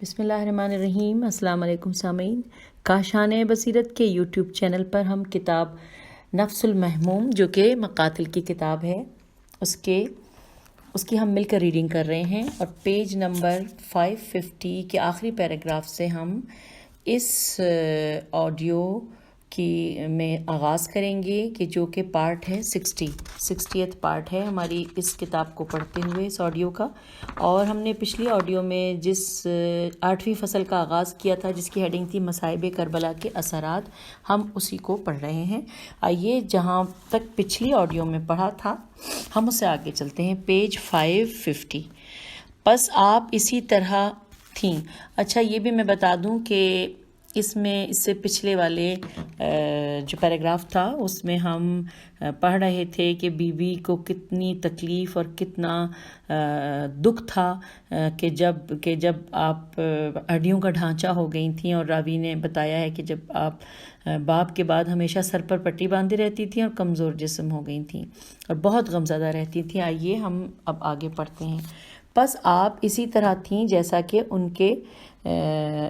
بسم اللہ الرحمن الرحیم۔ السلام علیکم سامعین، کاشان بصیرت کے یوٹیوب چینل پر ہم کتاب نفس المہموم جو کہ مقاتل کی کتاب ہے اس کی ہم مل کر ریڈنگ کر رہے ہیں، اور پیج نمبر 550 کے آخری پیراگراف سے ہم اس آڈیو کی میں آغاز کریں گے کہ جو کہ پارٹ ہے 60th پارٹ ہے ہماری اس کتاب کو پڑھتے ہوئے اس آڈیو کا۔ اور ہم نے پچھلی آڈیو میں جس 8ویں فصل کا آغاز کیا تھا جس کی ہیڈنگ تھی مصائب کربلا کے اثرات، ہم اسی کو پڑھ رہے ہیں۔ آئیے جہاں تک پچھلی آڈیو میں پڑھا تھا ہم اسے آگے چلتے ہیں۔ پیج 550۔ بس آپ اسی طرح تھیں۔ اچھا یہ بھی میں بتا دوں کہ اس سے پچھلے والے جو پیراگراف تھا اس میں ہم پڑھ رہے تھے کہ بی بی کو کتنی تکلیف اور کتنا دکھ تھا کہ جب آپ ہڈیوں کا ڈھانچہ ہو گئی تھیں، اور راوی نے بتایا ہے کہ جب آپ باپ کے بعد ہمیشہ سر پر پٹی باندھے رہتی تھیں اور کمزور جسم ہو گئی تھیں اور بہت غمزدہ رہتی تھیں۔ آئیے ہم اب آگے پڑھتے ہیں۔ بس آپ اسی طرح تھیں جیسا کہ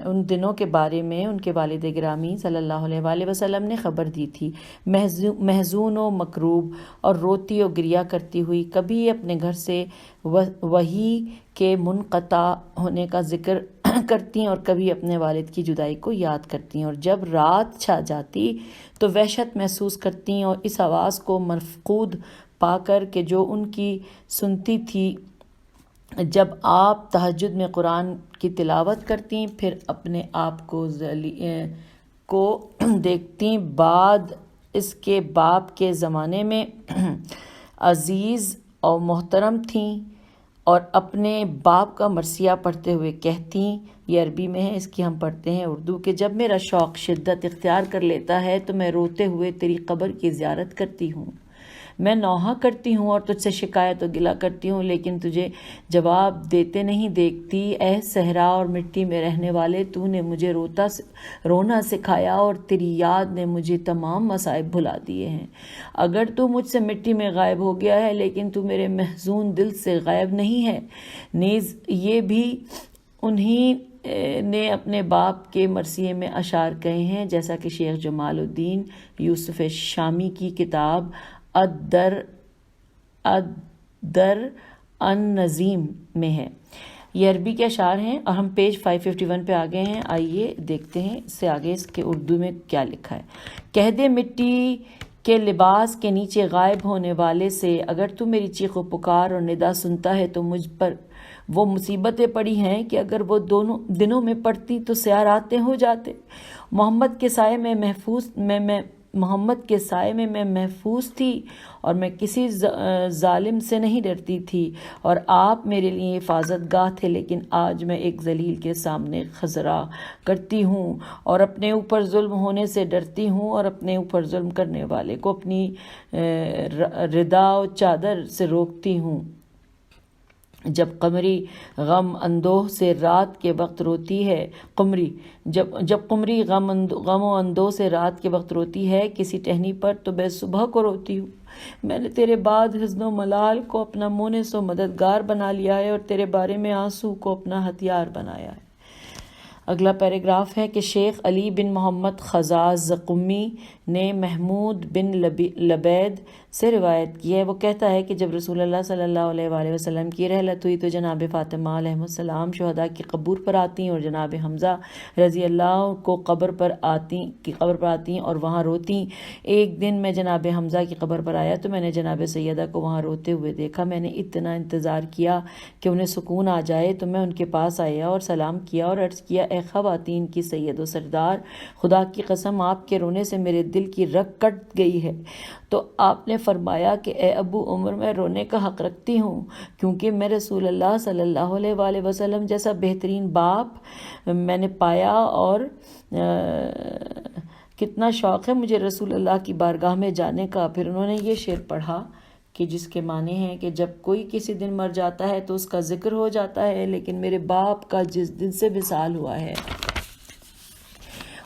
ان دنوں کے بارے میں ان کے والد گرامی صلی اللہ علیہ وآلہ وسلم نے خبر دی تھی، محزون و مکروب اور روتی و گریہ کرتی ہوئی، کبھی اپنے گھر سے وحی کے منقطع ہونے کا ذکر کرتی اور کبھی اپنے والد کی جدائی کو یاد کرتی، اور جب رات چھا جاتی تو وحشت محسوس کرتی اور اس آواز کو مفقود پا کر کہ جو ان کی سنتی تھی جب آپ تہجد میں قرآن کی تلاوت کرتی، پھر اپنے آپ کو دیکھتی بعد اس کے باپ کے زمانے میں عزیز اور محترم تھیں، اور اپنے باپ کا مرثیہ پڑھتے ہوئے کہتی، یہ عربی میں ہے، اس کی ہم پڑھتے ہیں اردو، کہ جب میرا شوق شدت اختیار کر لیتا ہے تو میں روتے ہوئے تیری قبر کی زیارت کرتی ہوں، میں نوحہ کرتی ہوں اور تجھ سے شکایت و گلہ کرتی ہوں، لیکن تجھے جواب دیتے نہیں دیکھتی۔ اے صحرا اور مٹی میں رہنے والے، تو نے مجھے رونا سکھایا اور تیری یاد نے مجھے تمام مصائب بھلا دیے ہیں۔ اگر تو مجھ سے مٹی میں غائب ہو گیا ہے لیکن تو میرے محزون دل سے غائب نہیں ہے۔ نیز یہ بھی انہی نے اپنے باپ کے مرثیے میں اشعار کہے ہیں، جیسا کہ شیخ جمال الدین یوسف شامی کی کتاب الدر النظیم میں ہے۔ یہ عربی کے اشعار ہیں اور ہم پیج 551 پہ آ گئے ہیں۔ آئیے دیکھتے ہیں اس سے آگے اس کے اردو میں کیا لکھا ہے۔ کہہ دے مٹی کے لباس کے نیچے غائب ہونے والے سے، اگر تو میری چیخ و پکار اور ندا سنتا ہے تو مجھ پر وہ مصیبتیں پڑی ہیں کہ اگر وہ دونوں دنوں میں پڑتی تو سیاہ راتیں ہو جاتے۔ محمد کے سائے میں محفوظ تھی اور میں کسی ظالم سے نہیں ڈرتی تھی، اور آپ میرے لیے حفاظت گاہ تھے، لیکن آج میں ایک ذلیل کے سامنے خضرا کرتی ہوں اور اپنے اوپر ظلم ہونے سے ڈرتی ہوں، اور اپنے اوپر ظلم کرنے والے کو اپنی ردا و چادر سے روکتی ہوں۔ جب قمری غم اندوہ سے رات کے وقت روتی ہے جب قمری غم و اندوہ سے رات کے وقت روتی ہے کسی ٹہنی پر، تو میں صبح کو روتی ہوں۔ میں نے تیرے بعد حزن و ملال کو اپنا مونس و مددگار بنا لیا ہے، اور تیرے بارے میں آنسو کو اپنا ہتھیار بنایا ہے۔ اگلا پیراگراف ہے کہ شیخ علی بن محمد خزاز قمی نے محمود بن لبید سے روایت کی ہے۔ وہ کہتا ہے کہ جب رسول اللہ صلی اللہ علیہ وآلہ وسلم کی رحلت ہوئی تو جناب فاطمہ علیہ السلام شہداء کی قبور پر آتیں اور جناب حمزہ رضی اللہ کو قبر پر آتیں اور وہاں روتیں۔ ایک دن میں جناب حمزہ کی قبر پر آیا تو میں نے جناب سیدہ کو وہاں روتے ہوئے دیکھا۔ میں نے اتنا انتظار کیا کہ انہیں سکون آ جائے تو میں ان کے پاس آیا اور سلام کیا اور عرض کیا، اے خواتین کی سید و سردار، خدا کی قسم آپ کے رونے سے میرے دل کی رگ کٹ گئی ہے۔ تو آپ نے فرمایا کہ اے ابو عمر، میں رونے کا حق رکھتی ہوں، کیونکہ میں رسول اللہ صلی اللہ علیہ وآلہ وسلم جیسا بہترین باپ میں نے پایا، اور کتنا شوق ہے مجھے رسول اللہ کی بارگاہ میں جانے کا۔ پھر انہوں نے یہ شعر پڑھا کہ جس کے معنی ہیں کہ جب کوئی کسی دن مر جاتا ہے تو اس کا ذکر ہو جاتا ہے، لیکن میرے باپ کا جس دن سے وصال ہوا ہے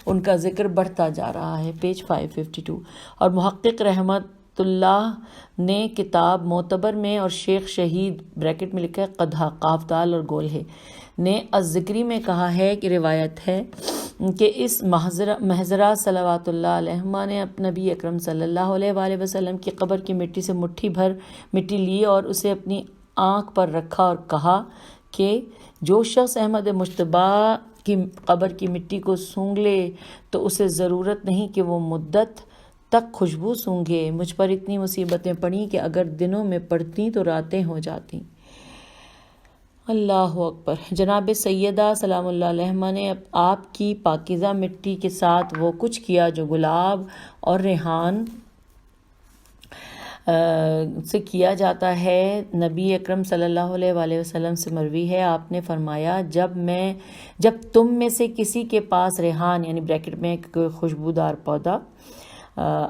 ان کا ذکر بڑھتا جا رہا ہے۔ پیج 552۔ اور محقق رحمت اللہ نے کتاب معتبر میں، اور شیخ شہید بریکٹ میں لکھا ہے قدح، قاف دال اور گول ہے، نے الذکری میں کہا ہے کہ روایت ہے کہ اس محضرہ صلوات اللہ علیہما نے نبی اکرم صلی اللہ علیہ وآلہ وسلم کی قبر کی مٹی سے مٹھی بھر مٹی لی اور اسے اپنی آنکھ پر رکھا اور کہا کہ جو شخص احمد مجتبی کی قبر کی مٹی کو سونگھ لے تو اسے ضرورت نہیں کہ وہ مدت تک خوشبو سونگھے۔ مجھ پر اتنی مصیبتیں پڑیں کہ اگر دنوں میں پڑتیں تو راتیں ہو جاتیں۔ اللہ اکبر۔ جناب سیدہ سلام اللہ علیہما نے آپ کی پاکیزہ مٹی کے ساتھ وہ کچھ کیا جو گلاب اور ریحان سے کیا جاتا ہے۔ نبی اکرم صلی اللہ علیہ وآلہ وسلم سے مروی ہے، آپ نے فرمایا جب تم میں سے کسی کے پاس ریحان یعنی بریکٹ میں کوئی خوشبودار پودا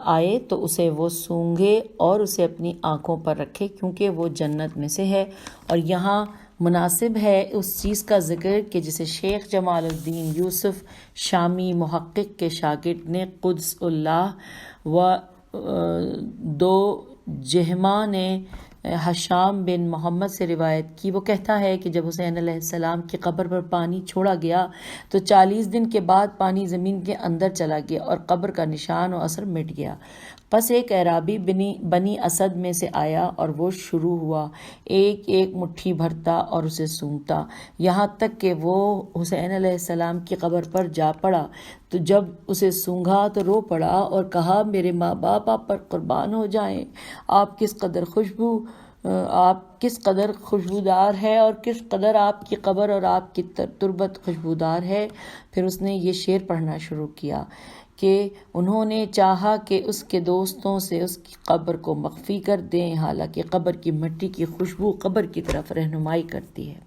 آئے تو اسے وہ سونگھے اور اسے اپنی آنکھوں پر رکھے کیونکہ وہ جنت میں سے ہے۔ اور یہاں مناسب ہے اس چیز کا ذکر کہ جسے شیخ جمال الدین یوسف شامی محقق کے شاگرد نے قدس اللہ و دو جہمہ نے حشام بن محمد سے روایت کی۔ وہ کہتا ہے کہ جب حسین علیہ السلام کی قبر پر پانی چھوڑا گیا تو 40 دن کے بعد پانی زمین کے اندر چلا گیا اور قبر کا نشان و اثر مٹ گیا۔ پس ایک اعرابی بنی اسد میں سے آیا اور وہ شروع ہوا ایک ایک مٹھی بھرتا اور اسے سونگھتا یہاں تک کہ وہ حسین علیہ السلام کی قبر پر جا پڑا۔ تو جب اسے سونگھا تو رو پڑا اور کہا میرے ماں باپ آپ پر قربان ہو جائیں، آپ کس قدر خوشبودار ہے اور کس قدر آپ کی قبر اور آپ کی تربت خوشبودار ہے۔ پھر اس نے یہ شعر پڑھنا شروع کیا کہ انہوں نے چاہا کہ اس کے دوستوں سے اس کی قبر کو مخفی کر دیں، حالانکہ قبر کی مٹی کی خوشبو قبر کی طرف رہنمائی کرتی ہے۔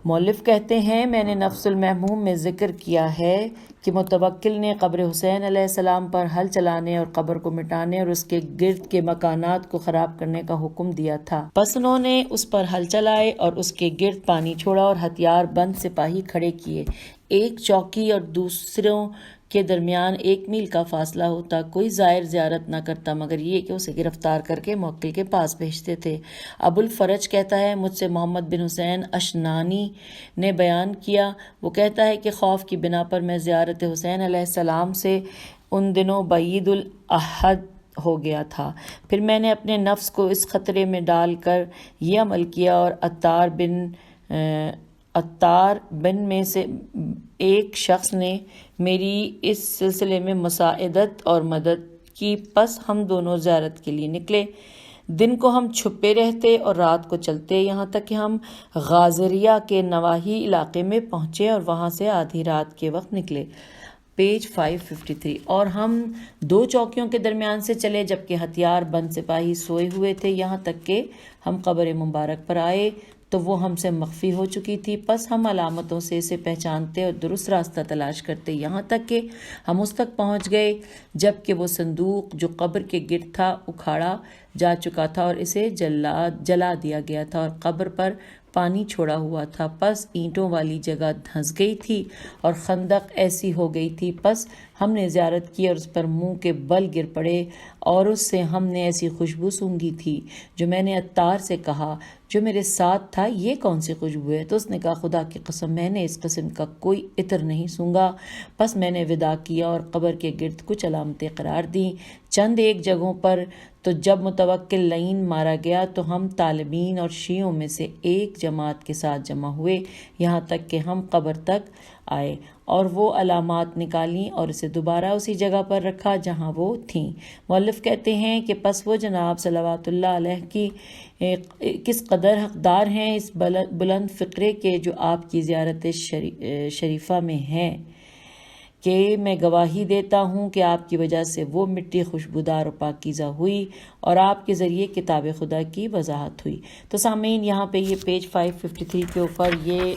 مؤلف کہتے ہیں میں نے نفس المحموم میں ذکر کیا ہے کہ متوکل نے قبر حسین علیہ السلام پر ہل چلانے اور قبر کو مٹانے اور اس کے گرد کے مکانات کو خراب کرنے کا حکم دیا تھا۔ پس انہوں نے اس پر ہل چلائے اور اس کے گرد پانی چھوڑا اور ہتھیار بند سپاہی کھڑے کیے۔ ایک چوکی اور دوسروں کے درمیان 1 میل کا فاصلہ ہوتا۔ کوئی زائر زیارت نہ کرتا مگر یہ کہ اسے گرفتار کر کے موکل کے پاس بھیجتے تھے۔ ابو الفرج کہتا ہے مجھ سے محمد بن حسین اشنانی نے بیان کیا، وہ کہتا ہے کہ خوف کی بنا پر میں زیارت حسین علیہ السلام سے ان دنوں بعید العہد ہو گیا تھا۔ پھر میں نے اپنے نفس کو اس خطرے میں ڈال کر یہ عمل کیا اور عطار بن میں سے ایک شخص نے میری اس سلسلے میں مساعدت اور مدد کی۔ پس ہم دونوں زیارت کے لیے نکلے۔ دن کو ہم چھپے رہتے اور رات کو چلتے یہاں تک کہ ہم غازریہ کے نواحی علاقے میں پہنچے اور وہاں سے آدھی رات کے وقت نکلے۔ پیج 553۔ اور ہم 2 چوکیوں کے درمیان سے چلے جبکہ ہتھیار بند سپاہی سوئے ہوئے تھے یہاں تک کہ ہم قبر مبارک پر آئے تو وہ ہم سے مخفی ہو چکی تھی۔ پس ہم علامتوں سے اسے پہچانتے اور درست راستہ تلاش کرتے یہاں تک کہ ہم اس تک پہنچ گئے جبکہ وہ صندوق جو قبر کے گرد تھا اکھاڑا جا چکا تھا اور اسے جلا دیا گیا تھا اور قبر پر پانی چھوڑا ہوا تھا۔ پس اینٹوں والی جگہ دھنس گئی تھی اور خندق ایسی ہو گئی تھی۔ پس ہم نے زیارت کی اور اس پر منہ کے بل گر پڑے اور اس سے ہم نے ایسی خوشبو سونگھی تھی جو میں نے عطار سے کہا جو میرے ساتھ تھا یہ کون سی خوشبو ہے؟ تو اس نے کہا خدا کی قسم میں نے اس قسم کا کوئی عطر نہیں سونگھا۔ پس میں نے وداع کیا اور قبر کے گرد کچھ علامتیں قرار دیں چند ایک جگہوں پر۔ تو جب متوکل لعین مارا گیا تو ہم طالبین اور شیعوں میں سے ایک جماعت کے ساتھ جمع ہوئے یہاں تک کہ ہم قبر تک آئے اور وہ علامات نکالیں اور اسے دوبارہ اسی جگہ پر رکھا جہاں وہ تھیں۔ مؤلف کہتے ہیں کہ پس وہ جناب صلوات اللہ علیہ کی کس قدر حقدار ہیں اس بلند فقرے کے جو آپ کی زیارت شریفہ میں ہیں کہ میں گواہی دیتا ہوں کہ آپ کی وجہ سے وہ مٹی خوشبودار و پاکیزہ ہوئی اور آپ کے ذریعے کتاب خدا کی وضاحت ہوئی۔ تو سامعین یہاں پہ یہ پیج 553 کے اوپر یہ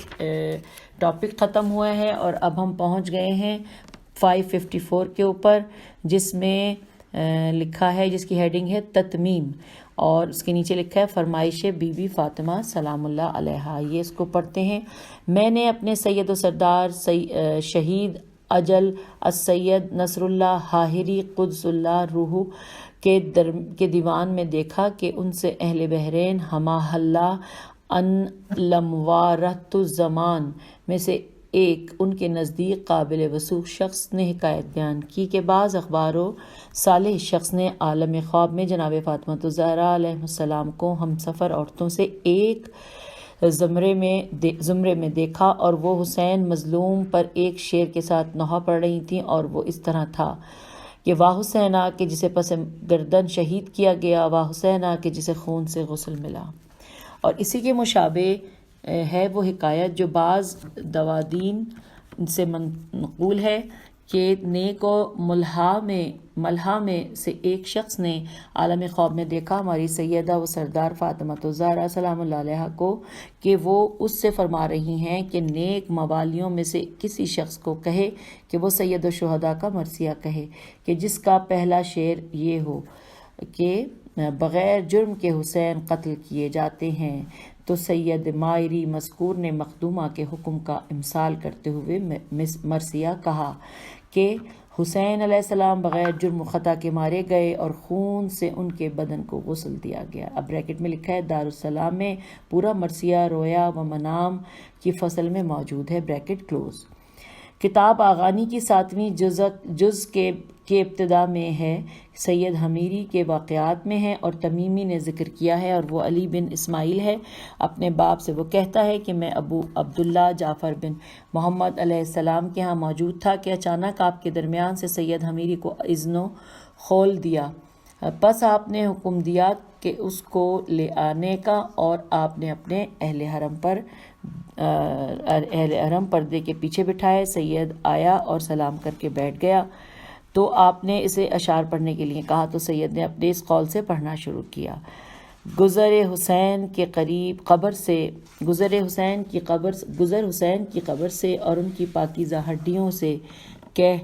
ٹاپک ختم ہوا ہے اور اب ہم پہنچ گئے ہیں 554 کے اوپر جس میں لکھا ہے، جس کی ہیڈنگ ہے تتمیم اور اس کے نیچے لکھا ہے فرمائش بی بی فاطمہ سلام اللہ علیہا۔ یہ اس کو پڑھتے ہیں۔ میں نے اپنے سید و سردار شہید اجل السید نصر اللہ حاہری قدس اللہ روح کے دیوان میں دیکھا کہ ان سے اہل بحرین ہما اللہ ان لموارت الزمان میں سے ایک ان کے نزدیک قابل وثوق شخص نے حکایت بیان کی کہ بعض اخبار و صالح شخص نے عالم خواب میں جناب فاطمۃ الزہرا علیہ السلام کو ہم سفر عورتوں سے ایک زمرے میں دیکھا، اور وہ حسین مظلوم پر ایک شعر کے ساتھ نوحہ پڑھ رہی تھیں، اور وہ اس طرح تھا کہ واہ حسینہ کہ جسے پس گردن شہید کیا گیا، واہ حسینہ کہ جسے خون سے غسل ملا۔ اور اسی کے مشابہ ہے وہ حکایت جو بعض دوادین سے منقول ہے کہ نیک و ملہا میں سے ایک شخص نے عالم خواب میں دیکھا ہماری سیدہ و سردار فاطمۃ الزہرا سلام اللہ علیہا کو کہ وہ اس سے فرما رہی ہیں کہ نیک موالیوں میں سے کسی شخص کو کہے کہ وہ سید الشہداء کا مرثیہ کہے، کہ جس کا پہلا شعر یہ ہو کہ بغیر جرم کے حسین قتل کیے جاتے ہیں۔ تو سید مائری مذکور نے مخدومہ کے حکم کا امثال کرتے ہوئے مرثیہ کہا کہ حسین علیہ السلام بغیر جرم و خطا کے مارے گئے اور خون سے ان کے بدن کو غسل دیا گیا۔ اب بریکٹ میں لکھا ہے دارالسلام میں پورا مرثیہ رویا و منام کی فصل میں موجود ہے، بریکٹ کلوز۔ کتاب آغانی کی 7ویں جز کے ابتدا میں ہے، سید حمیری کے واقعات میں ہے، اور تمیمی نے ذکر کیا ہے، اور وہ علی بن اسماعیل ہے۔ اپنے باپ سے وہ کہتا ہے کہ میں ابو عبداللہ جعفر بن محمد علیہ السلام کے ہاں موجود تھا کہ اچانک آپ کے درمیان سے سید حمیری کو اذن و خول دیا، پس آپ نے حکم دیا کہ اس کو لے آنے کا، اور آپ نے اپنے اہل حرم پردے کے پیچھے بٹھائے۔ سید آیا اور سلام کر کے بیٹھ گیا، تو آپ نے اسے اشعار پڑھنے کے لیے کہا، تو سید نے اپنے اس قول سے پڑھنا شروع کیا: گزر حسین کی قبر سے اور ان کی پاکیزہ ہڈیوں سے کہہ،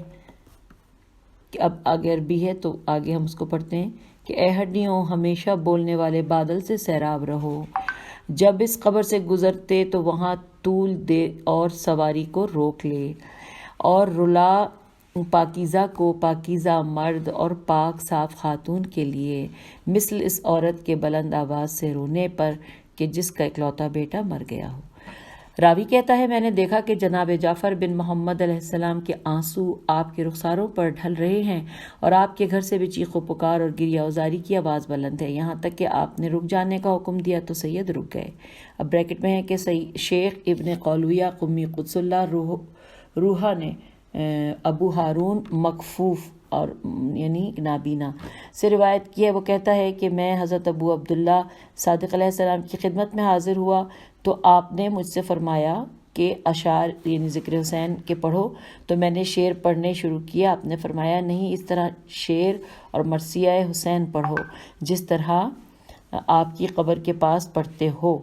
اب اگر بھی ہے تو آگے ہم اس کو پڑھتے ہیں کہ اے ہڈیوں ہمیشہ بولنے والے بادل سے سیراب رہو، جب اس قبر سے گزرتے تو وہاں طول دے اور سواری کو روک لے، اور رلا پاکیزہ کو پاکیزہ مرد اور پاک صاف خاتون کے لیے، مثل اس عورت کے بلند آواز سے رونے پر کہ جس کا اکلوتا بیٹا مر گیا ہو۔ راوی کہتا ہے میں نے دیکھا کہ جناب جعفر بن محمد علیہ السلام کے آنسو آپ کے رخساروں پر ڈھل رہے ہیں، اور آپ کے گھر سے بھی چیخ و پکار اور گریہ وزاری کی آواز بلند ہے، یہاں تک کہ آپ نے رک جانے کا حکم دیا تو سید رک گئے۔ اب بریکٹ میں ہے کہ شیخ ابن قولویہ قمی قدس اللہ روحہ نے ابو ہارون مکفوف اور یعنی نابینا سے روایت کی ہے، وہ کہتا ہے کہ میں حضرت ابو عبداللہ صادق علیہ السلام کی خدمت میں حاضر ہوا تو آپ نے مجھ سے فرمایا کہ اشعار یعنی ذکر حسین کے پڑھو، تو میں نے شعر پڑھنے شروع کیا۔ آپ نے فرمایا نہیں، اس طرح شعر اور مرثیہ حسین پڑھو جس طرح آپ کی قبر کے پاس پڑھتے ہو۔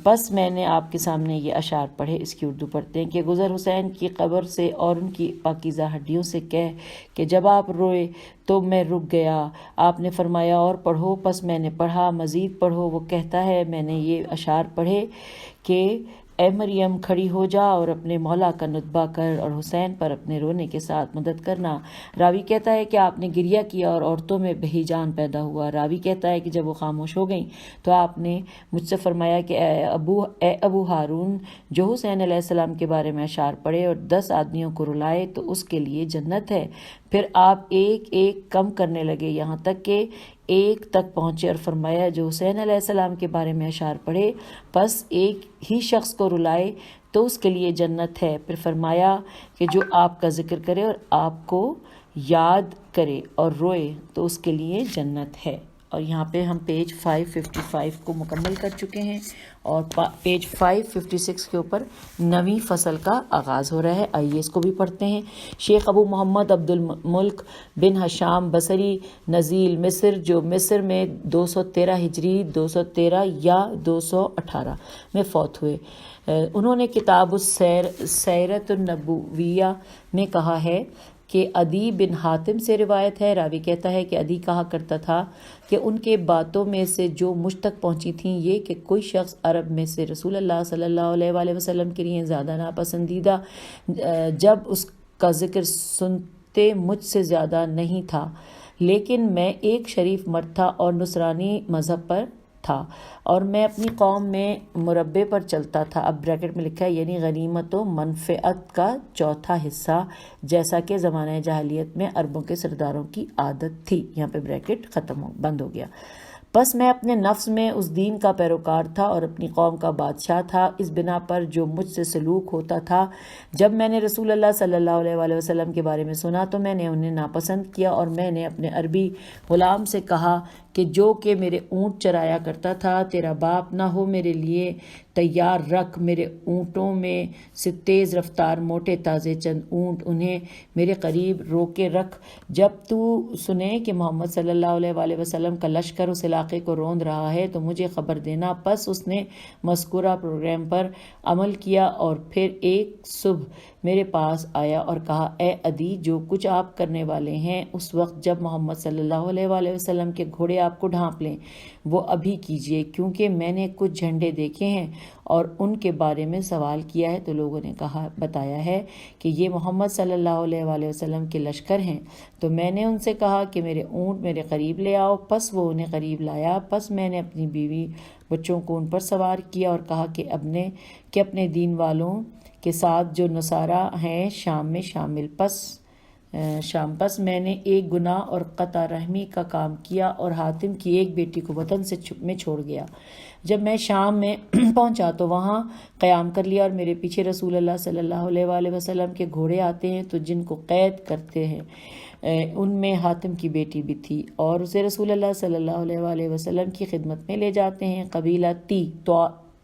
پس میں نے آپ کے سامنے یہ اشعار پڑھے، اس کی اردو پڑھتے ہیں کہ گزر حسین کی قبر سے اور ان کی پاکیزہ ہڈیوں سے کہہ کہ جب آپ روئے تو میں رک گیا، آپ نے فرمایا اور پڑھو، پس میں نے پڑھا، مزید پڑھو۔ وہ کہتا ہے میں نے یہ اشعار پڑھے کہ اے مریم کھڑی ہو جا اور اپنے مولا کا ندبہ کر اور حسین پر اپنے رونے کے ساتھ مدد کرنا۔ راوی کہتا ہے کہ آپ نے گریہ کیا اور عورتوں میں بہی جان پیدا ہوا۔ راوی کہتا ہے کہ جب وہ خاموش ہو گئیں تو آپ نے مجھ سے فرمایا کہ اے ابو ہارون، جو حسین علیہ السلام کے بارے میں اشعار پڑھے اور 10 آدمیوں کو رلائے تو اس کے لیے جنت ہے۔ پھر آپ ایک ایک کم کرنے لگے یہاں تک کہ ایک تک پہنچے اور فرمایا جو حسین علیہ السلام کے بارے میں اشعار پڑھے پس ایک ہی شخص کو رلائے تو اس کے لیے جنت ہے۔ پھر فرمایا کہ جو آپ کا ذکر کرے اور آپ کو یاد کرے اور روئے تو اس کے لیے جنت ہے۔ اور یہاں پہ ہم پیج 555 کو مکمل کر چکے ہیں اور پیج 556 کے اوپر نویں فصل کا آغاز ہو رہا ہے۔ آئیے اس کو بھی پڑھتے ہیں۔ شیخ ابو محمد عبد الملک بن ہشام بصری نزیل مصر، جو مصر میں 213 ہجری 213 یا 218 میں فوت ہوئے، انہوں نے کتاب السیرۃ النبویہ میں کہا ہے کہ عدی بن حاتم سے روایت ہے، راوی کہتا ہے کہ عدی کہا کرتا تھا کہ ان کے باتوں میں سے جو مجھ تک پہنچی تھیں یہ کہ کوئی شخص عرب میں سے رسول اللہ صلی اللہ علیہ وآلہ وسلم کے لیے زیادہ ناپسندیدہ جب اس کا ذکر سنتے مجھ سے زیادہ نہیں تھا، لیکن میں ایک شریف مرد تھا اور نصرانی مذہب پر تھا اور میں اپنی قوم میں مربع پر چلتا تھا. اب بریکٹ میں لکھا ہے یعنی غنیمت و منفعت کا چوتھا حصہ، جیسا کہ زمانہ جاہلیت میں عربوں کے سرداروں کی عادت تھی. یہاں پہ بریکٹ بند ہو گیا. بس میں اپنے نفس میں اس دین کا پیروکار تھا اور اپنی قوم کا بادشاہ تھا. اس بنا پر جو مجھ سے سلوک ہوتا تھا، جب میں نے رسول اللہ صلی اللہ علیہ وآلہ وسلم کے بارے میں سنا تو میں نے انہیں ناپسند کیا، اور میں نے اپنے عربی غلام سے کہا کہ جو کہ میرے اونٹ چرایا کرتا تھا، تیرا باپ نہ ہو، میرے لیے تیار رکھ میرے اونٹوں میں سے تیز رفتار موٹے تازے چند اونٹ، انہیں میرے قریب روکے رکھ. جب تو سنے کہ محمد صلی اللہ علیہ وآلہ وسلم کا لشکر اس علاقے کو روند رہا ہے تو مجھے خبر دینا. پس اس نے مذکورہ پروگرام پر عمل کیا اور پھر ایک صبح میرے پاس آیا اور کہا، اے عدی، جو کچھ آپ کرنے والے ہیں اس وقت جب محمد صلی اللہ علیہ وآلہ وسلم کے گھوڑے آپ کو ڈھانپ لیں وہ ابھی کیجئے، کیونکہ میں نے کچھ جھنڈے دیکھے ہیں اور ان کے بارے میں سوال کیا ہے تو لوگوں نے بتایا ہے کہ یہ محمد صلی اللہ علیہ وآلہ وسلم کے لشکر ہیں. تو میں نے ان سے کہا کہ میرے اونٹ میرے قریب لے آؤ. پس وہ انہیں قریب لایا. پس میں نے اپنی بیوی بچوں کو ان پر سوار کیا اور کہا کہ اپنے دین والوں کے ساتھ جو نصارہ ہیں شام میں شامل. پس میں نے ایک گناہ اور قطع رحمی کا کام کیا اور حاتم کی ایک بیٹی کو وطن میں چھوڑ گیا. جب میں شام میں پہنچا تو وہاں قیام کر لیا اور میرے پیچھے رسول اللہ صلی اللہ علیہ وآلہ وسلم کے گھوڑے آتے ہیں تو جن کو قید کرتے ہیں ان میں حاتم کی بیٹی بھی تھی اور اسے رسول اللہ صلی اللہ علیہ وآلہ وسلم کی خدمت میں لے جاتے ہیں. قبیلہ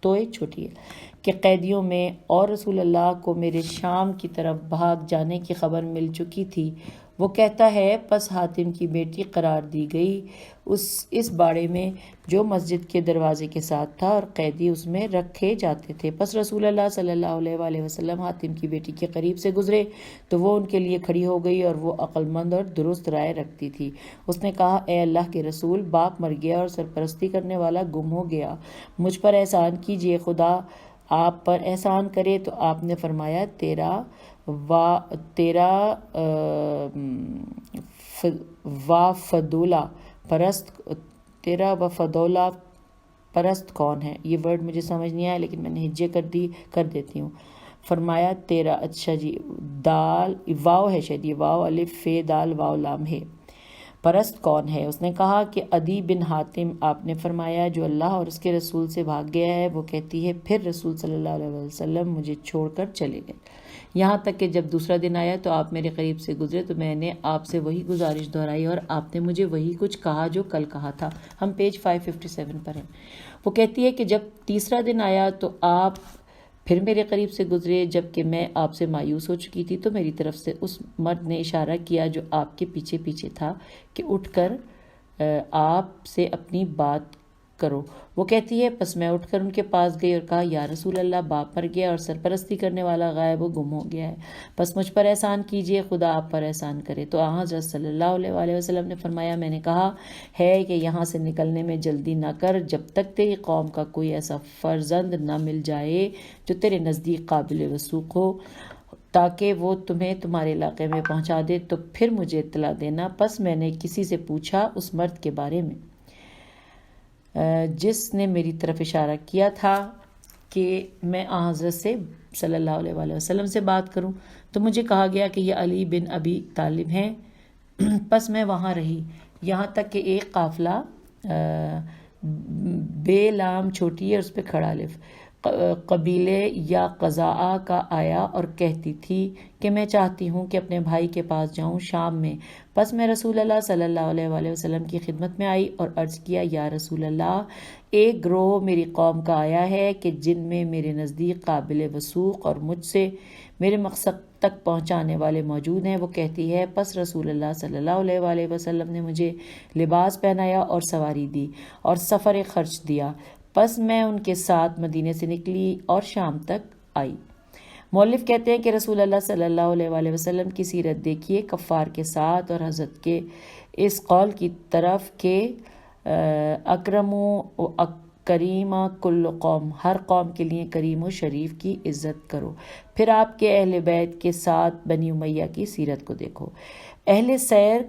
توئے چھوٹی ہے کہ قیدیوں میں، اور رسول اللہ کو میرے شام کی طرف بھاگ جانے کی خبر مل چکی تھی. وہ کہتا ہے پس حاتم کی بیٹی قرار دی گئی اس باڑے میں جو مسجد کے دروازے کے ساتھ تھا اور قیدی اس میں رکھے جاتے تھے. پس رسول اللہ صلی اللہ علیہ وآلہ وسلم حاتم کی بیٹی کے قریب سے گزرے تو وہ ان کے لیے کھڑی ہو گئی اور وہ عقل مند اور درست رائے رکھتی تھی. اس نے کہا، اے اللہ کے رسول، باپ مر گیا اور سرپرستی کرنے والا گم ہو گیا، مجھ پر احسان کیجیے، خدا آپ پر احسان کرے. تو آپ نے فرمایا، تیرا وفدولہ پرست کون ہے؟ یہ ورڈ مجھے سمجھ نہیں آیا لیکن میں نے ہجے کر دیتی ہوں. فرمایا تیرا، اچھا جی، دال واو ہے شاید، یہ واو الف فے دال واو لام ہے. پرست کون ہے؟ اس نے کہا کہ عدی بن حاتم. آپ نے فرمایا، جو اللہ اور اس کے رسول سے بھاگ گیا ہے. وہ کہتی ہے، پھر رسول صلی اللہ علیہ وسلم مجھے چھوڑ کر چلے گئے، یہاں تک کہ جب دوسرا دن آیا تو آپ میرے قریب سے گزرے تو میں نے آپ سے وہی گزارش دہرائی اور آپ نے مجھے وہی کچھ کہا جو کل کہا تھا. ہم پیج 557 پر ہیں. وہ کہتی ہے کہ جب تیسرا دن آیا تو آپ پھر میرے قریب سے گزرے جبکہ میں آپ سے مایوس ہو چکی تھی. تو میری طرف سے اس مرد نے اشارہ کیا جو آپ کے پیچھے پیچھے تھا کہ اٹھ کر آپ سے اپنی بات کرو. وہ کہتی ہے، پس میں اٹھ کر ان کے پاس گئی اور کہا، یا رسول اللہ، باپ مر گیا اور سرپرستی کرنے والا غائب و گم ہو گیا ہے، پس مجھ پر احسان کیجئے، خدا آپ پر احسان کرے. تو حضرت صلی اللہ علیہ وآلہ وسلم نے فرمایا، میں نے کہا ہے کہ یہاں سے نکلنے میں جلدی نہ کر جب تک تیری قوم کا کوئی ایسا فرزند نہ مل جائے جو تیرے نزدیک قابل وثوق ہو تاکہ وہ تمہیں تمہارے علاقے میں پہنچا دے تو پھر مجھے اطلاع دینا. پس میں نے کسی سے پوچھا اس مرد کے بارے میں جس نے میری طرف اشارہ کیا تھا کہ میں حضرت سے صلی اللہ علیہ وآلہ وسلم سے بات کروں. تو مجھے کہا گیا کہ یہ علی بن ابی طالب ہیں. پس میں وہاں رہی یہاں تک کہ ایک قافلہ بے لام چھوٹی ہے اس پہ کھڑا الف قبیلے یا قضاء کا آیا اور کہتی تھی کہ میں چاہتی ہوں کہ اپنے بھائی کے پاس جاؤں شام میں. پس میں رسول اللہ صلی اللہ علیہ وآلہ وسلم کی خدمت میں آئی اور عرض کیا، یا رسول اللہ، ایک گروہ میری قوم کا آیا ہے کہ جن میں میرے نزدیک قابل وثوق اور مجھ سے میرے مقصد تک پہنچانے والے موجود ہیں. وہ کہتی ہے، پس رسول اللہ صلی اللہ علیہ وآلہ وسلم نے مجھے لباس پہنایا اور سواری دی اور سفر خرچ دیا. پس میں ان کے ساتھ مدینے سے نکلی اور شام تک آئی. مؤلف کہتے ہیں کہ رسول اللہ صلی اللہ علیہ وآلہ وسلم کی سیرت دیکھیے کفار کے ساتھ، اور حضرت کے اس قول کی طرف کہ اکرم و کریم کل قوم، ہر قوم کے لیے کریم و شریف کی عزت کرو. پھر آپ کے اہل بیت کے ساتھ بنی امیہ کی سیرت کو دیکھو. اہل سیر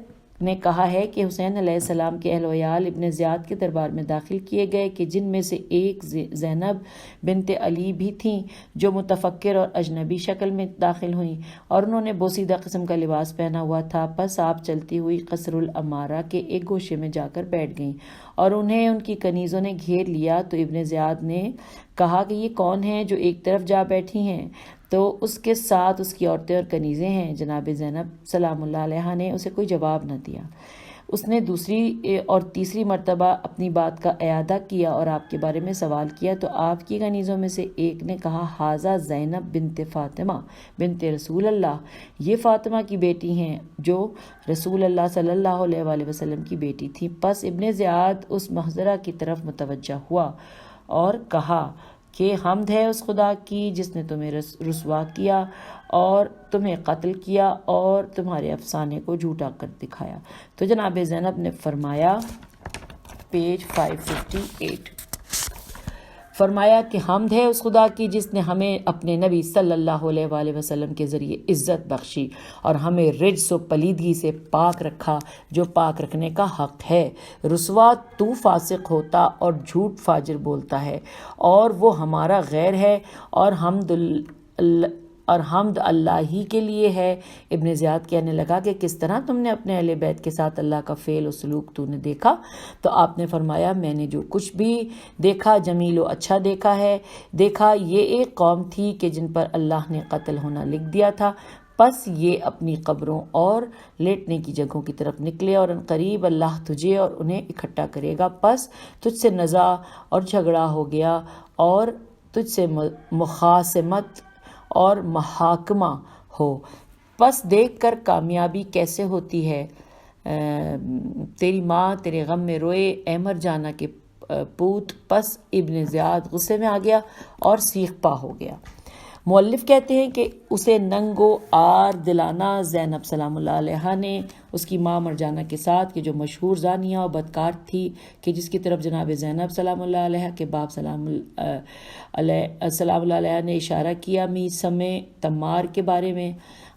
نے کہا ہے کہ حسین علیہ السلام کے اہل ویال ابن زیاد کے دربار میں داخل کیے گئے کہ جن میں سے ایک زینب بنت علی بھی تھیں جو متفکر اور اجنبی شکل میں داخل ہوئیں اور انہوں نے بوسیدہ قسم کا لباس پہنا ہوا تھا۔ پس آپ چلتی ہوئی قصر العمارہ کے ایک گوشے میں جا کر بیٹھ گئیں اور انہیں ان کی کنیزوں نے گھیر لیا تو ابن زیاد نے کہا کہ یہ کون ہیں جو ایک طرف جا بیٹھی ہیں؟ تو اس کے ساتھ اس کی عورتیں اور کنیزیں ہیں۔ جناب زینب سلام اللہ علیہا نے اسے کوئی جواب نہ دیا۔ اس نے دوسری اور تیسری مرتبہ اپنی بات کا اعادہ کیا اور آپ کے بارے میں سوال کیا تو آپ کی کنیزوں میں سے ایک نے کہا حاذا زینب بنت فاطمہ بنت رسول اللہ، یہ فاطمہ کی بیٹی ہیں جو رسول اللہ صلی اللہ علیہ وآلہ وسلم کی بیٹی تھی۔ پس ابن زیاد اس محضرہ کی طرف متوجہ ہوا اور کہا کہ حمد ہے اس خدا کی جس نے تمہیں رسوا کیا اور تمہیں قتل کیا اور تمہارے افسانے کو جھوٹا کر دکھایا۔ تو جناب زینب نے فرمایا، پیج 558، فرمایا کہ حمد ہے اس خدا کی جس نے ہمیں اپنے نبی صلی اللہ علیہ وآلہ وسلم کے ذریعے عزت بخشی اور ہمیں رجس و پلیدگی سے پاک رکھا جو پاک رکھنے کا حق ہے۔ رسوا تو فاسق ہوتا اور جھوٹ فاجر بولتا ہے اور وہ ہمارا غیر ہے اور حمد اللہ ہی کے لیے ہے۔ ابن زیاد کہنے لگا کہ کس طرح تم نے اپنے اہل بیت کے ساتھ اللہ کا فعل و سلوک تو نے دیکھا؟ تو آپ نے فرمایا میں نے جو کچھ بھی دیکھا جمیل و اچھا دیکھا یہ ایک قوم تھی کہ جن پر اللہ نے قتل ہونا لکھ دیا تھا۔ پس یہ اپنی قبروں اور لیٹنے کی جگہوں کی طرف نکلے اور عنقریب اللہ تجھے اور انہیں اکٹھا کرے گا۔ پس تجھ سے نزاع اور جھگڑا ہو گیا اور تجھ سے مخاصمت اور محاکمہ ہو۔ پس دیکھ کر کامیابی کیسے ہوتی ہے، تیری ماں تیرے غم میں روئے اے مر جانا کے پوت۔ پس ابن زیاد غصے میں آ گیا اور سیخ پا ہو گیا۔ مؤلف کہتے ہیں کہ اسے ننگ و عار دلانا زینب سلام اللہ علیہا نے اس کی ماں مرجانہ کے ساتھ کہ جو مشہور زانیہ و بدکار تھی کہ جس کی طرف جناب زینب سلام اللہ علیہا کے باپ سلام اللہ علیہ نے اشارہ کیا، میثم تمار کے بارے میں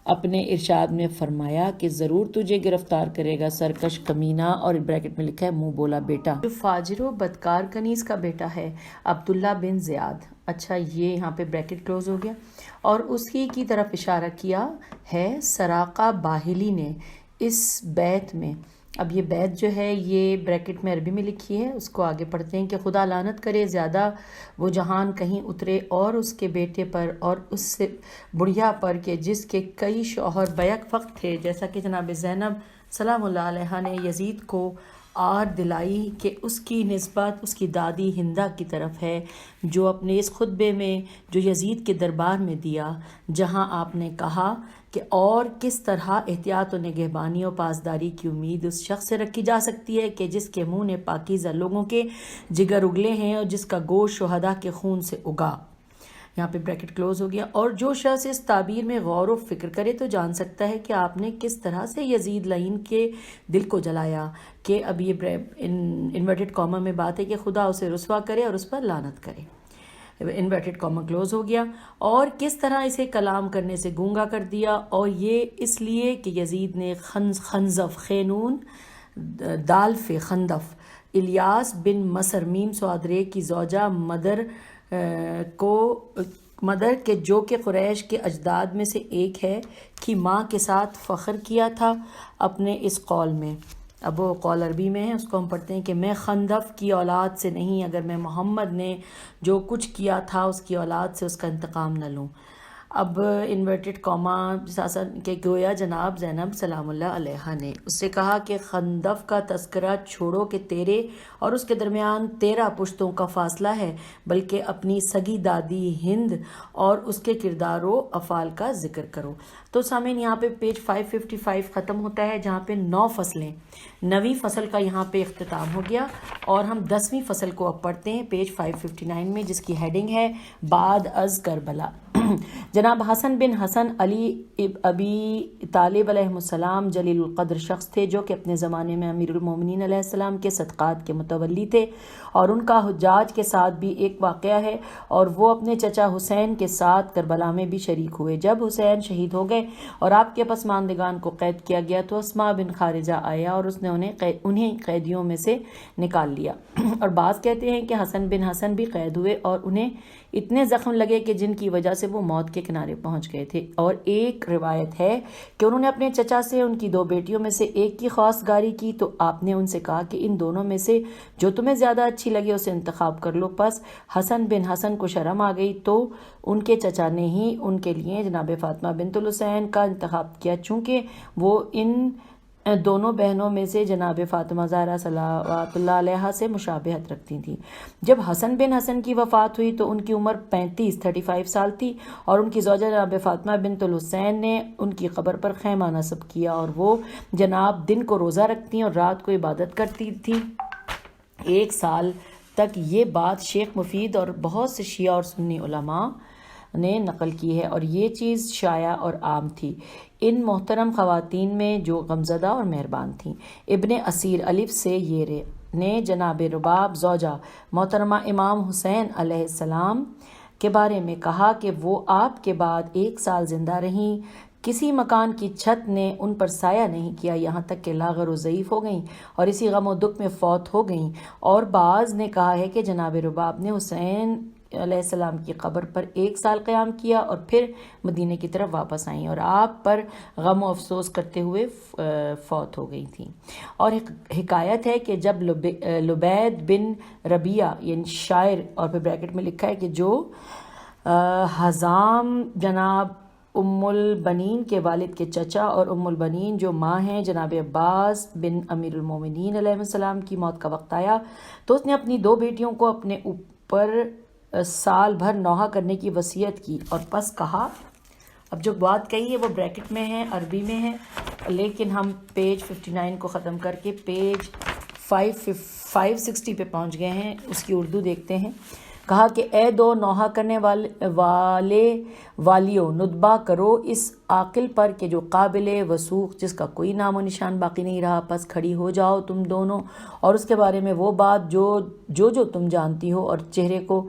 اپنے ارشاد میں فرمایا کہ ضرور تجھے گرفتار کرے گا سرکش کمینہ، اور بریکٹ میں لکھا ہے منہ بولا بیٹا، جو فاجر و بدکار کنیز کا بیٹا ہے عبداللہ بن زیاد۔ اچھا یہ یہاں پہ بریکٹ کلوز ہو گیا اور اسی کی طرف اشارہ کیا ہے سراقہ باہلی نے اس بیت میں۔ اب یہ بیت جو ہے یہ بریکٹ میں عربی میں لکھی ہے، اس کو آگے پڑھتے ہیں کہ خدا لعنت کرے زیادہ وہ جہان کہیں اترے اور اس کے بیٹے پر اور اس سے بڑھیا پر کہ جس کے کئی شوہر بیک وقت تھے، جیسا کہ جناب زینب سلام اللہ علیہ نے یزید کو آر دلائی کہ اس کی نسبت اس کی دادی ہندہ کی طرف ہے، جو اپنے اس خطبے میں جو یزید کے دربار میں دیا، جہاں آپ نے کہا کہ اور کس طرح احتیاط و نگہبانی و پاسداری کی امید اس شخص سے رکھی جا سکتی ہے کہ جس کے منہ نے پاکیزہ لوگوں کے جگر اگلے ہیں اور جس کا گوشت شہداء کے خون سے اگا۔ یہاں پہ بریکٹ کلوز ہو گیا۔ اور جو شخص اس تعبیر میں غور و فکر کرے تو جان سکتا ہے کہ آپ نے کس طرح سے یزید لعین کے دل کو جلایا، کہ اب یہ انورٹڈ کامہ میں بات ہے کہ خدا اسے رسوا کرے اور اس پر لعنت کرے، انورٹڈ کامہ کلوز ہو گیا، اور کس طرح اسے کلام کرنے سے گونگا کر دیا، اور یہ اس لیے کہ یزید نے خنزف خینون دالف خندف الیاس بن مصر میم سوادرے کی زوجہ مدر کے جو کہ قریش کے اجداد میں سے ایک ہے کی ماں کے ساتھ فخر کیا تھا اپنے اس قول میں۔ اب وہ قول عربی میں ہے، اس کو ہم پڑھتے ہیں کہ میں خندف کی اولاد سے نہیں، اگر میں محمد نے جو کچھ کیا تھا اس کی اولاد سے اس کا انتقام نہ لوں۔ اب انورٹڈ کامہ کہ گویا جناب زینب سلام اللہ علیہا نے اس سے کہا کہ خندف کا تذکرہ چھوڑو کہ تیرے اور اس کے درمیان 13 پشتوں کا فاصلہ ہے، بلکہ اپنی سگی دادی ہند اور اس کے کردار و افعال کا ذکر کرو۔ تو سامعین یہاں پہ پیج 555 ختم ہوتا ہے، جہاں پہ 9 فصلیں، 9ویں فصل کا یہاں پہ اختتام ہو گیا، اور ہم 10ویں فصل کو اب پڑھتے ہیں پیج 559 میں، جس کی ہیڈنگ ہے بعد از کربلا۔ جناب حسن بن حسن علی ابی طالب علیہ السلام جلیل القدر شخص تھے جو کہ اپنے زمانے میں امیر المومنین علیہ السلام کے صدقات کے متولی تھے، اور ان کا حجاج کے ساتھ بھی ایک واقعہ ہے، اور وہ اپنے چچا حسین کے ساتھ کربلا میں بھی شریک ہوئے۔ جب حسین شہید ہو گئے اور آپ کے پسماندگان کو قید کیا گیا تو اسما بن خارجہ آیا اور اس نے انہیں قیدیوں میں سے نکال لیا، اور بعض کہتے ہیں کہ حسن بن حسن بھی قید ہوئے اور انہیں اتنے زخم لگے کہ جن کی وجہ سے وہ موت کے کنارے پہنچ گئے تھے۔ اور ایک روایت ہے کہ انہوں نے اپنے چچا سے ان کی 2 بیٹیوں میں سے ایک کی خواستگاری کی تو آپ نے ان سے کہا کہ ان دونوں میں سے جو تمہیں زیادہ اچھی لگے اسے انتخاب کر لو۔ پس حسن بن حسن کو شرم آ گئی تو ان کے چچا نے ہی ان کے لیے جناب فاطمہ بنت الحسین کا انتخاب کیا، چونکہ وہ ان دونوں بہنوں میں سے جناب فاطمہ زہرا صلوات اللہ علیہا سے مشابہت رکھتی تھیں۔ جب حسن بن حسن کی وفات ہوئی تو ان کی عمر 35 سال تھی، اور ان کی زوجہ جناب فاطمہ بنت الحسین نے ان کی قبر پر خیمہ نصب کیا، اور وہ جناب دن کو روزہ رکھتی اور رات کو عبادت کرتی تھی۔ 1 سال تک یہ بات شیخ مفید اور بہت سے شیعہ اور سنی علماء نے نقل کی ہے، اور یہ چیز شائع اور عام تھی ان محترم خواتین میں جو غمزدہ اور مہربان تھیں۔ ابن اسیر الف سے یہ نے جناب رباب زوجہ محترمہ امام حسین علیہ السلام کے بارے میں کہا کہ وہ آپ کے بعد 1 سال زندہ رہیں، کسی مکان کی چھت نے ان پر سایہ نہیں کیا یہاں تک کہ لاغر و ضعیف ہو گئیں اور اسی غم و دکھ میں فوت ہو گئیں۔ اور بعض نے کہا ہے کہ جناب رباب نے حسین علیہ السلام کی قبر پر 1 سال قیام کیا اور پھر مدینہ کی طرف واپس آئیں اور آپ پر غم و افسوس کرتے ہوئے فوت ہو گئی تھیں۔ اور حکایت ہے کہ جب لبید بن ربیعہ یعنی شاعر، اور پھر بریکٹ میں لکھا ہے کہ جو حزام جناب ام البنین کے والد کے چچا اور ام البنین جو ماں ہیں جناب عباس بن امیر المومنین علیہ السلام کی موت کا وقت آیا تو اس نے اپنی 2 بیٹیوں کو اپنے اوپر سال بھر نوحہ کرنے کی وصیت کی، اور پس کہا، اب جو بات کہی ہے وہ بریکٹ میں ہے، عربی میں ہے، لیکن ہم پیج 59 کو ختم کر کے پیج 560 پہ پہنچ گئے ہیں، اس کی اردو دیکھتے ہیں۔ کہا کہ اے 2 نوحہ کرنے والیوں، ندبہ کرو اس عاقل پر کہ جو قابل وثوق جس کا کوئی نام و نشان باقی نہیں رہا، پس کھڑی ہو جاؤ تم دونوں اور اس کے بارے میں وہ بات جو تم جانتی ہو، اور چہرے کو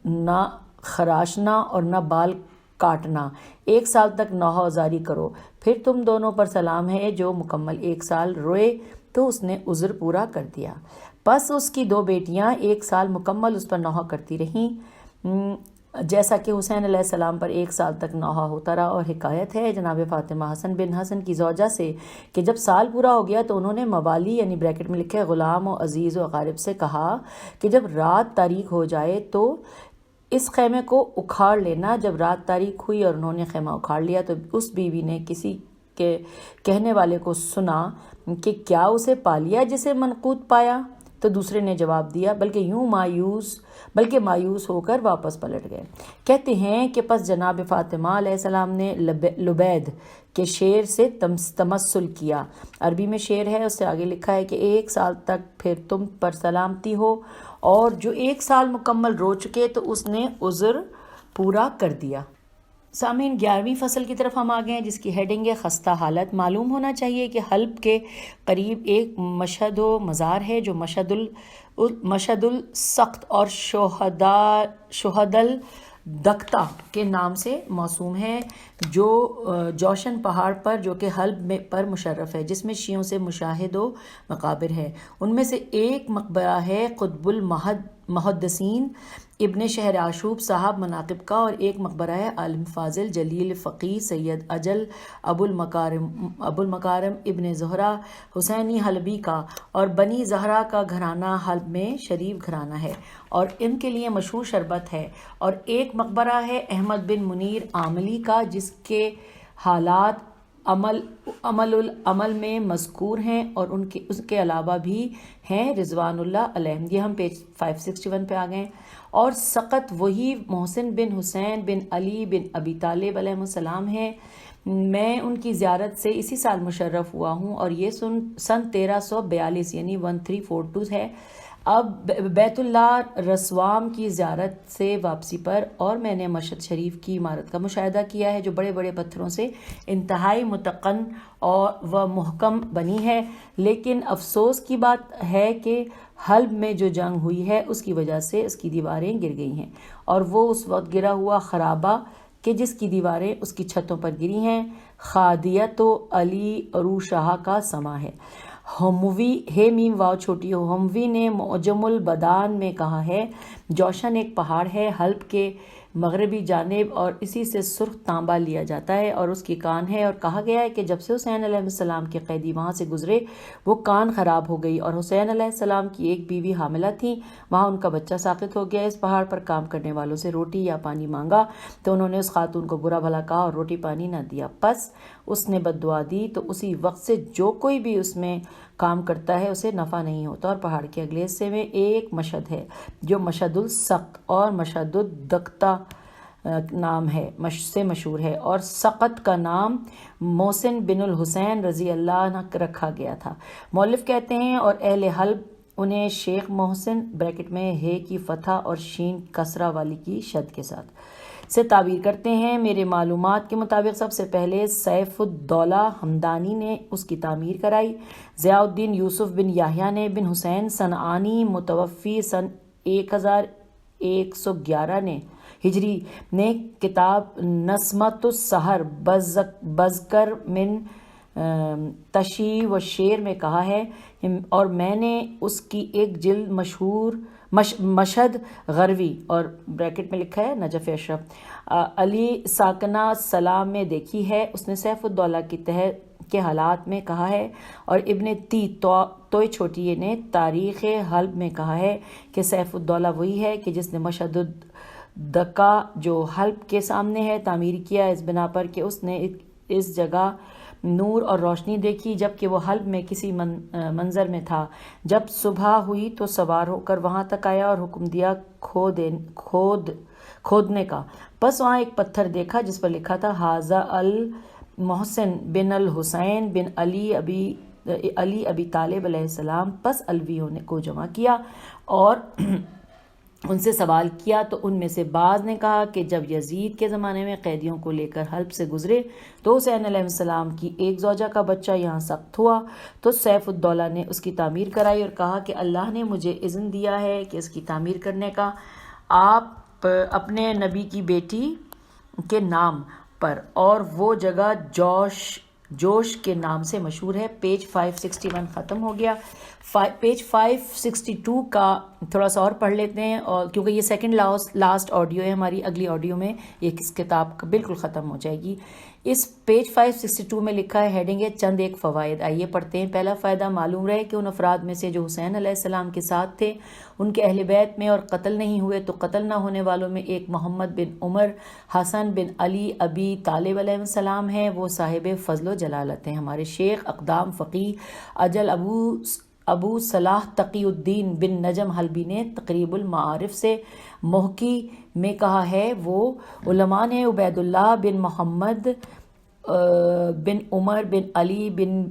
نہ خراشنا اور نہ بال کاٹنا، 1 سال تک نوحہ زاری کرو، پھر تم دونوں پر سلام ہے۔ جو مکمل 1 سال روئے تو اس نے عذر پورا کر دیا، پس اس کی 2 بیٹیاں 1 سال مکمل اس پر نوحہ کرتی رہیں، جیسا کہ حسین علیہ السلام پر 1 سال تک نوحہ ہوتا رہا۔ اور حکایت ہے جناب فاطمہ حسن بن حسن کی زوجہ سے کہ جب سال پورا ہو گیا تو انہوں نے موالی یعنی بریکٹ میں لکھے غلام و عزیز و اقارب سے کہا کہ جب رات تاریک ہو جائے تو اس خیمے کو اکھاڑ لینا۔ جب رات تاریک ہوئی اور انہوں نے خیمہ اکھاڑ لیا تو اس بیوی نے کسی کے کہنے والے کو سنا کہ کیا اسے پا لیا جسے منقوط پایا؟ تو دوسرے نے جواب دیا بلکہ مایوس ہو کر واپس پلٹ گئے۔ کہتے ہیں کہ پس جناب فاطمہ علیہ السلام نے لبید کے شعر سے تمثل کیا، عربی میں شعر ہے، اس سے آگے لکھا ہے کہ 1 سال تک پھر تم پر سلامتی ہو، اور جو 1 سال مکمل رو چکے تو اس نے عذر پورا کر دیا۔ سامعین، 11ویں فصل کی طرف ہم آ گئے ہیں جس کی ہیڈنگ ہے خستہ حالت۔ معلوم ہونا چاہیے کہ حلب کے قریب ایک مشہد و مزار ہے جو مشہد السقط اور شہد الدکتہ کے نام سے موسوم ہے، جو جوشن پہاڑ پر جو کہ حلب پر مشرف ہے، جس میں شیعوں سے مشاہد و مقابر ہے۔ ان میں سے ایک مقبرہ ہے قطب المحدثین ابن شہر آشوب صاحب مناقب کا، اور ایک مقبرہ ہے عالم فاضل جلیل فقیہ سید اجل ابو المکارم ابن زہرہ حسینی حلبی کا، اور بنی زہرہ کا گھرانہ حلب میں شریف گھرانہ ہے اور ان کے لیے مشہور شربت ہے۔ اور ایک مقبرہ ہے احمد بن منیر عاملی کا جس کے حالات عمل میں مذکور ہیں، اور اس کے علاوہ بھی ہیں رضوان اللہ علیہ۔ یہ ہم پیج 561 پہ آ گئے۔ اور سقط وہی محسن بن حسین بن علی بن ابی طالب علیہ السلام ہے، میں ان کی زیارت سے اسی سال مشرف ہوا ہوں، اور یہ سن 1342 یعنی 1342 ہے۔ اب بیت اللہ رسوام کی زیارت سے واپسی پر اور میں نے مشہد شریف کی عمارت کا مشاہدہ کیا ہے جو بڑے بڑے پتھروں سے انتہائی متقن و محکم بنی ہے، لیکن افسوس کی بات ہے کہ حلب میں جو جنگ ہوئی ہے اس کی وجہ سے اس کی دیواریں گر گئی ہیں، اور وہ اس وقت گرا ہوا خرابہ کہ جس کی دیواریں اس کی چھتوں پر گری ہیں خادیت و علی عروج شاہ کا سما ہے۔ ہموی ہے میم واو چھوٹی ہو ہموی نے معجم البدان میں کہا ہے جوشن ایک پہاڑ ہے حلب کے مغربی جانب اور اسی سے سرخ تانبا لیا جاتا ہے اور اس کی کان ہے، اور کہا گیا ہے کہ جب سے حسین علیہ السلام کے قیدی وہاں سے گزرے وہ کان خراب ہو گئی، اور حسین علیہ السلام کی ایک بیوی حاملہ تھی، وہاں ان کا بچہ ساقط ہو گیا۔ اس پہاڑ پر کام کرنے والوں سے روٹی یا پانی مانگا تو انہوں نے اس خاتون کو برا بھلا کہا اور روٹی پانی نہ دیا، پس اس نے بد دعا دی، تو اسی وقت سے جو کوئی بھی اس میں کام کرتا ہے اسے نفع نہیں ہوتا۔ اور پہاڑ کے اگلے حصے میں ایک مشہد ہے جو مشہد السقط اور مشہد الدقتا نام ہے سے مشہور ہے، اور سقط کا نام محسن بن الحسین رضی اللہ عنہ رکھا گیا تھا۔ مؤلف کہتے ہیں اور اہل حلب انہیں شیخ محسن بریکٹ میں ہے کی فتح اور شین کسرہ والی کی شد کے ساتھ سے تعبیر کرتے ہیں۔ میرے معلومات کے مطابق سب سے پہلے سیف الدولہ حمدانی نے اس کی تعمیر کرائی۔ ضیاء الدین یوسف بن یحییٰ نے بن حسین صنعانی متوفی سن 1111 نے ہجری نے کتاب نسمۃ السحر بزکر من تشیع و شعر میں کہا ہے، اور میں نے اس کی ایک جلد مشہور مشہد غروی اور بریکٹ میں لکھا ہے نجف اشرف علی ساکنہ سلام میں دیکھی ہے۔ اس نے سیف الدولہ کی تحت کے حالات میں کہا ہے، اور ابن تی توئے چھوٹیے نے تاریخ حلب میں کہا ہے کہ سیف الدولہ وہی ہے کہ جس نے مشہد الدقا جو حلب کے سامنے ہے تعمیر کیا، اس بنا پر کہ اس نے اس جگہ نور اور روشنی دیکھی جبکہ وہ حلب میں کسی منظر میں تھا۔ جب صبح ہوئی تو سوار ہو کر وہاں تک آیا اور حکم دیا کھودنے کا، بس وہاں ایک پتھر دیکھا جس پر لکھا تھا ھذا المحسن بن الحسین بن علی ابی طالب علیہ السلام۔ پس علویوں کو جمع کیا اور ان سے سوال کیا تو ان میں سے بعض نے کہا کہ جب یزید کے زمانے میں قیدیوں کو لے کر حلب سے گزرے تو حسین علیہ السلام کی ایک زوجہ کا بچہ یہاں سقط ہوا، تو سیف الدولہ نے اس کی تعمیر کرائی اور کہا کہ اللہ نے مجھے اذن دیا ہے کہ اس کی تعمیر کرنے کا، آپ اپنے نبی کی بیٹی کے نام پر، اور وہ جگہ جوش کے نام سے مشہور ہے۔ پیج 561 ختم ہو گیا۔ پیج 562 کا تھوڑا سا اور پڑھ لیتے ہیں، اور کیونکہ یہ سیکنڈ لاسٹ آڈیو ہے ہماری، اگلی آڈیو میں یہ اس کتاب بالکل ختم ہو جائے گی۔ اس پیج 562 میں لکھا ہے، ہیڈنگ ہے چند ایک فوائد، آئیے پڑھتے ہیں۔ پہلا فائدہ، معلوم رہے کہ ان افراد میں سے جو حسین علیہ السلام کے ساتھ تھے ان کے اہل بیت میں اور قتل نہیں ہوئے، تو قتل نہ ہونے والوں میں ایک محمد بن عمر حسن بن علی ابی طالب علیہ السلام ہیں، وہ صاحب فضل و جلالت ہیں۔ ہمارے شیخ اقدام فقیہ اجل ابو صلاح تقی الدین بن نجم حلبی نے تقریب المعارف سے محکی میں کہا ہے، وہ علماء نے عبید اللہ بن محمد بن عمر بن علی بن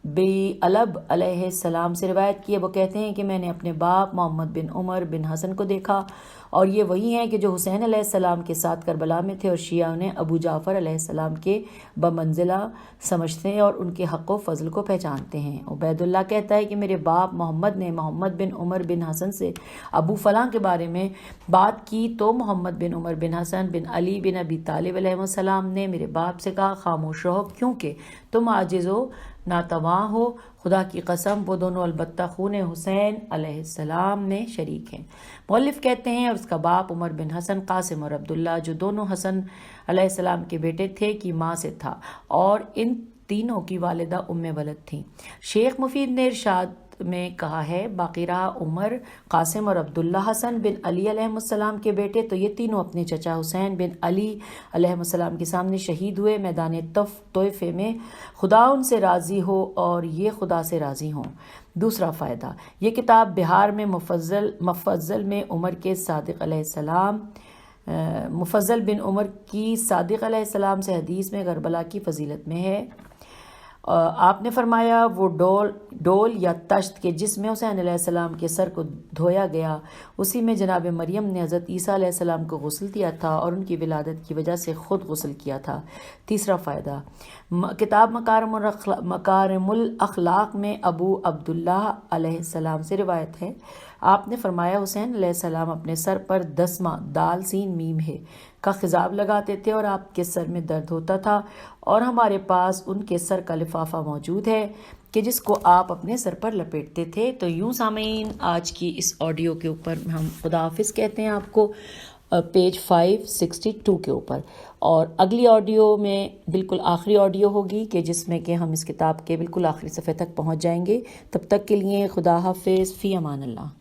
بی علب علیہ السلام سے روایت کی ہے۔ وہ کہتے ہیں کہ میں نے اپنے باپ محمد بن عمر بن حسن کو دیکھا، اور یہ وہی ہیں کہ جو حسین علیہ السلام کے ساتھ کربلا میں تھے، اور شیعہ انہیں ابو جعفر علیہ السلام کے بمنزلہ سمجھتے ہیں اور ان کے حق و فضل کو پہچانتے ہیں۔ عبید اللہ کہتا ہے کہ میرے باپ محمد نے محمد بن عمر بن حسن سے ابو فلاں کے بارے میں بات کی تو محمد بن عمر بن حسن بن علی بن ابی طالب علیہ السلام نے میرے باپ سے کہا خاموش رہو کیونکہ تم عاجز و ناتواں ہو، خدا کی قسم وہ دونوں البتہ خون حسین علیہ السلام میں شریک ہیں۔ مؤلف کہتے ہیں، اور اس کا باپ عمر بن حسن قاسم اور عبداللہ جو دونوں حسن علیہ السلام کے بیٹے تھے کی ماں سے تھا، اور ان تینوں کی والدہ ام ولد تھیں۔ شیخ مفید نے ارشاد میں کہا ہے، باقی رہا عمر، قاسم اور عبداللہ حسن بن علی علیہ السلام کے بیٹے، تو یہ تینوں اپنے چچا حسین بن علی علیہ السلام کے سامنے شہید ہوئے میدان طیفے میں۔ خدا ان سے راضی ہو اور یہ خدا سے راضی ہوں۔ دوسرا فائدہ، یہ کتاب بہار میں مفضل میں عمر کے صادق علیہ السلام مفضل بن عمر کی صادق علیہ السلام سے حدیث میں کربلا کی فضیلت میں ہے، آپ نے فرمایا وہ ڈول یا تشت کہ جس میں حسین علیہ السلام کے سر کو دھویا گیا، اسی میں جناب مریم نے حضرت عیسیٰ علیہ السلام کو غسل دیا تھا اور ان کی ولادت کی وجہ سے خود غسل کیا تھا۔ تیسرا فائدہ، کتاب مکارم الاخلاق میں ابو عبداللہ علیہ السلام سے روایت ہے، آپ نے فرمایا حسین علیہ السلام اپنے سر پر دسمہ دال سین میم ہے کا خضاب لگاتے تھے اور آپ کے سر میں درد ہوتا تھا، اور ہمارے پاس ان کے سر کا لفافہ موجود ہے کہ جس کو آپ اپنے سر پر لپیٹتے تھے۔ تو یوں سامعین، آج کی اس آڈیو کے اوپر ہم خدا حافظ کہتے ہیں آپ کو، پیج 562 کے اوپر، اور اگلی آڈیو میں بالکل آخری آڈیو ہوگی کہ جس میں کہ ہم اس کتاب کے بالکل آخری صفحے تک پہنچ جائیں گے۔ تب تک کے لیے خدا حافظ، فی امان اللہ۔